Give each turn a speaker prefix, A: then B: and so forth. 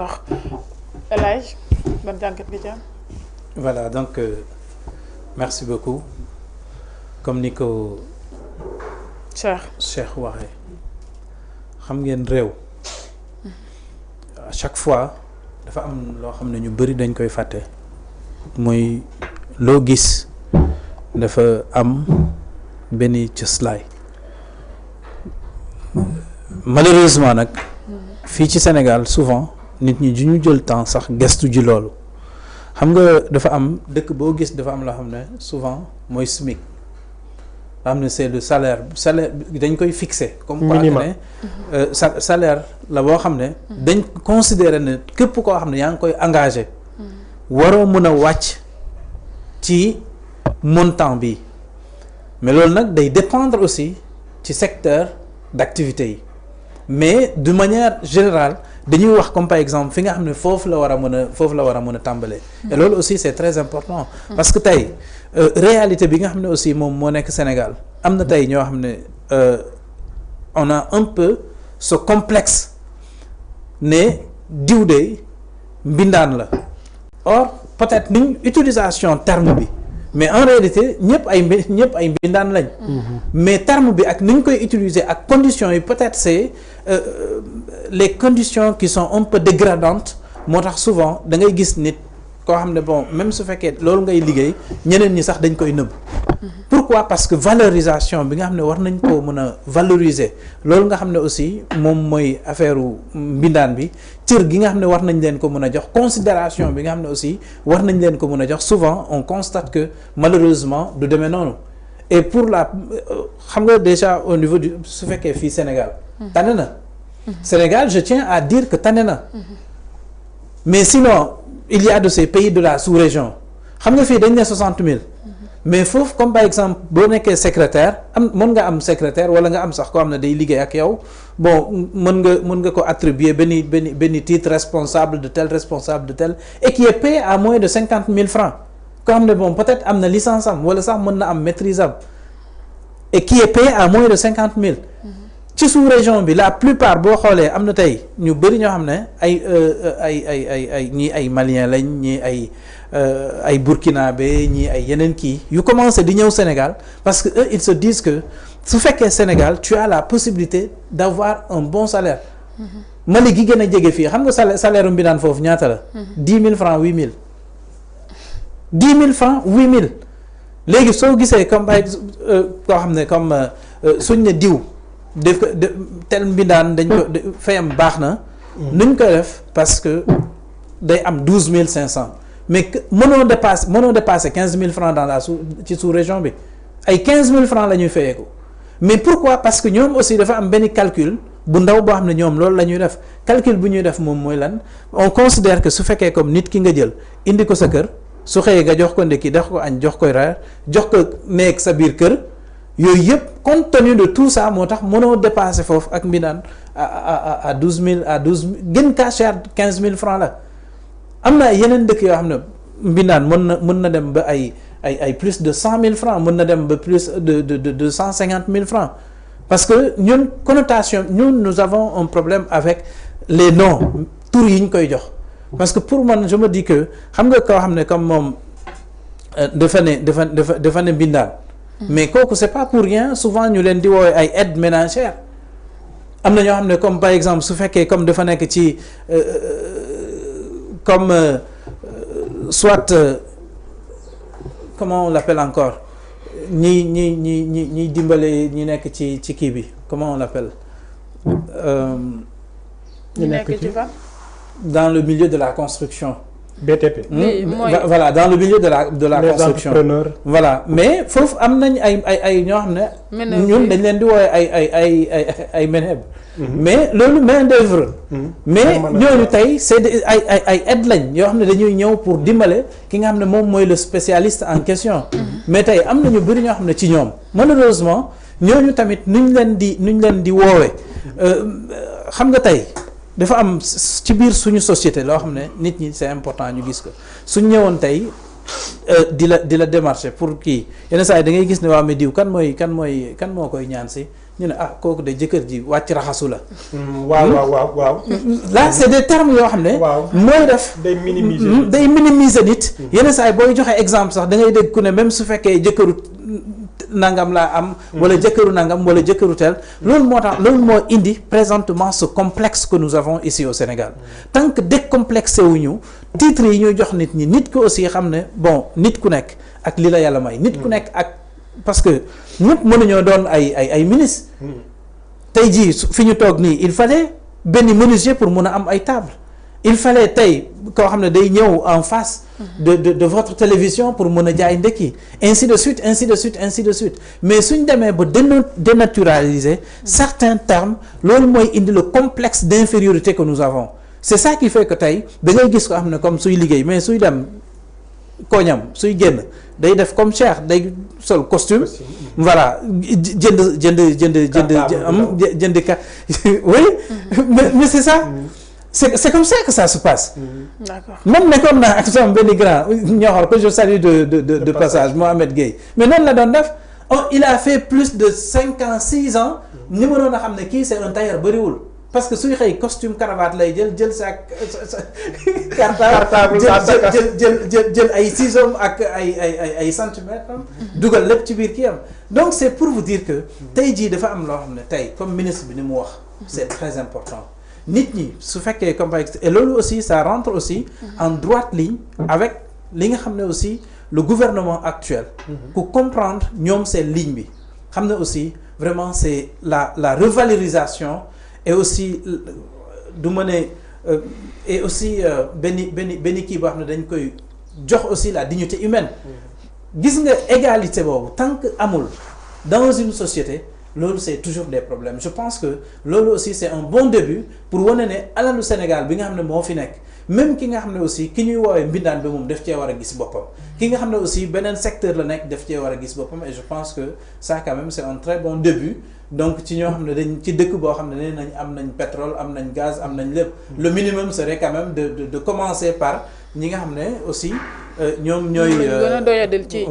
A: alors El Hadj ban jàngat bi ci am.
B: Voilà, donc merci beaucoup. Comme ni ko Cheikh waxee xam ngeen réew à chaque fois dafa am loo xam ne ñu bëri dañ koy fàtte mooy loo gis dafa am benn cëslaay malheureusement nag fii ci Sénégal souvent nit ñi du ñu jël temps sax gestu ji loolu xam nga dafa am dëkk boo gis dafa am loo xam ne souvent mooy SMIC nga xam ne c'est le salaire dañ koy fixé comme quoi ne salaire la boo xam ne dañ considérer ne képp koo xam ne yaa ngi koy engagé waroo mën a wàcc ci montant bi mais loolu nag day dépendre aussi ci secteur d'activité yi mais de manière générale dañuy wax comme par exemple fi nga xam ne foofu la war a mën a tàmbalee et loolu aussi c'est très important parce que tey réalité bi nga xam ne aussi moom moo nekk Sénégal am na tey ñoo xam ne on a un peu ce complexe ne diw de mbindaan la or peut-être niñ utilisation terme bi mais en réalité ñëpp ay mbindaan lañ mais terme bi ak ni ñu koy utiliser ak conditions yi peut-être c'est les conditions qui sont un peu dégradantes moo tax souvent da ngay gis nit koo xam ne bon même su fekkee loolu ngay liggéey ñeneen ñi sax dañ koy nëbb pourquoi parce que valorisation bi nga xam ne war nañ koo mën a valoriser loolu nga xam ne aussi moom mooy affaire mbindaan bi cër gi nga xam ne war nañ leen ko mën a jox considération bi nga xam ne aussi war nañ leen ko mën a jox souvent on constate que malheureusement du demee noonu et pour la xam nga déjà au niveau du su fekkee fii Sénégal tane na Sénégal je tiens à dire que tane na mais sinon il y a de ces pays de la sous-région xam nga fii dañ ne 60 000 mais foofu comme par exemple boo nekkee secrétaire mën nga am secrétaire wala nga am sax koo xam ne day liggéey ak yow bon mën nga ko attribuer benn titre responsable de tel et qui est payé à moins de 50 000 francs koo xam ne bon peut-être am na licence am wala sax mën na am maîtrise am et qui est payé à moins de 50 000 ci sous-région bi la plupart boo xoolee am na tey ñu bëri ñoo xam ne ay ñii ay Maliens lañ ñii ay Burkinabé ñii ay yeneen kii yu commencé di ñëw Sénégal parce que eux ils se disent que su fekkee Sénégal tu as la possibilité d'avoir un bon salaire Mali gi gën a jege fii xam nga salaire u mbindaan foofu ñaata la 10 000 francs 8 000 10 000 francs 8 000 léegi soo gisee comme ay koo xam ne comme suñ ne diw def ko tel mbindaan dañ ko fayam baax na nuñ koy def parce que day am 12 500 mais mënoo dépasser 15 000 francs dans la ci sous-région bi ay 15 000 francs la ñuy fayeeku mais pourquoi parce que ñoom aussi dafa am benn calcul bu ndaw boo xam ne ñoom loolu la ñuy def calcul bu ñuy def moom mooy lan on considère que su fekkee comme nit ki nga jël indi ko sa kër su xëyee nga jox ko ndekki def ko añ jox koy reer jox ko nekk sa biir kër yooyu yëpp compte tenu de tout ça moo tax mënoo dépasser foofu ak mbindaan à 12 000 gën kaa cher 15 000 francs la am na yeneen dëkk yoo xam ne mbindaan mën na dem ba ay plus de 100 000 francs mën na dem ba plus de 150 000 francs parce que ñun connotation nous avons un problème avec les noms tur yi ñu koy jox parce que pour man je me dis que xam nga koo xam ne comme moom dafa ne mbindaan mais kooku c'est pas pour rien souvent ñu leen di woowee ay aide ménagère am na ñoo xam ne comme par exemple su fekkee comme dafa nekk ci comme soit comment on l'appelle encore ñi dimbale ñi nekk ci kii bi comment on l'appelle
A: ñu nekk ci fa
B: dans le milieu de la construction
C: BTP.
B: Voilà dans le milieu de la construction voilà mais foofu am nañ ay ñoo xam ne ñun dañ leen di woowee ay MENHEB mais loolu main d'œuvre mais ñooñu tey c'est ay aide lañ yoo xam ne dañuy ñëw pour dimbale ki nga xam ne moom mooy le spécialiste en question mais tey am na ñu bëri ñoo xam ne ci ñoom malheureusement ñooñu tamit nuñ leen di woowee xam nga tey dafa am ci biir suñu société loo xam ne nit ñi c'est important ñu gis ko suñ ñëwoon tey di la démarcher pour kii yenn saa yi da ngay gis ne waa mais diw kan moo koy ñaan si ñu ne ah kooku de jëkkër ji wàcc raxasu la.
C: waaw.
B: là c'est des termes yoo xam ne. mooy def
C: day
B: minimiser nit. yenn saa yi booy joxe exemple sax da ngay dégg ku ne même su fekkee jëkkëru nangam laa am. wala jëkkëru nangam wala jëkkëru tel. loolu moo tax loolu moo indi présentement ce complexe que nous avons ici au Sénégal tant que décomplexé wuñu titres yi ñuy jox nit ñi nit ko aussi xam ne bon nit ku nekk ak li la yàlla may. nit ku nekk ak parce que ñëpp mënuñoo doon ay ministre. tey jii fi ñu toog nii il fallait benn menuisier pour mun a am ay table il fallait tey koo xam ne day ñëw en face de votre télévision pour mun a jaay ndekki ainsi de suite mais suñ demee ba dénaturaliser certains termes loolu mooy indi le complexe d'infériorité que nous avons c'est ça qui fait que tey da ngay gis ko xam ne comme suy liggéey mais suy dem koñam suy génn day def comme Cheikh day sol costume voilà jënd ka oui mais c'est ça c'est comme ça que ça se passe.
A: D'accord.
B: Même nekkoon naa ak sama benn grand ñoo que je salue de passage Mohamed Gueye mais noonu la doon def il a fait plus de 5 ans 6 ans ni ma doon a xam ne kii c'est un tailleur bëriwul parce que suy xëy costume cravate lay jël sa cartable jël ay ciseaux ak ay centimètres dugal lépp ci biir kii am donc c'est pour vous dire que tey jii dafa am loo xam ne tey comme ministre bi ni mu wax c'est très important nit ñi su fekkee comme et loolu aussi ça rentre aussi en droite ligne avec li nga xam ne aussi le gouvernement actuel pour comprendre ñoom seen ligne bi xam ne aussi vraiment c'est la revalorisation et aussi du ma ne et aussi benn kii boo xam ne dañ koy jox aussi la dignité humaine gis nga égalité boobu tant que amul dans une société loolu c'est toujours des problèmes je pense que loolu aussi c'est un bon début pour wane ne alalu Sénégal bi nga xam ne moo fi nekk même ki nga xam ne aussi ki ñuy woowee mbindaan bi moom daf cee war a gis boppam ki nga xam ne aussi beneen secteur la nekk daf cee war a gis boppam et je pense que ça quand même c'est un très bon début donc ci ñoo xam ne dañ ci dëkk boo xam ne nee nañ am nañ pétrole am nañ gaz am nañ lépp le minimum serait quand même de commencer par ñi nga xam ne aussi ñoom ñooy
A: gën a doyadil ci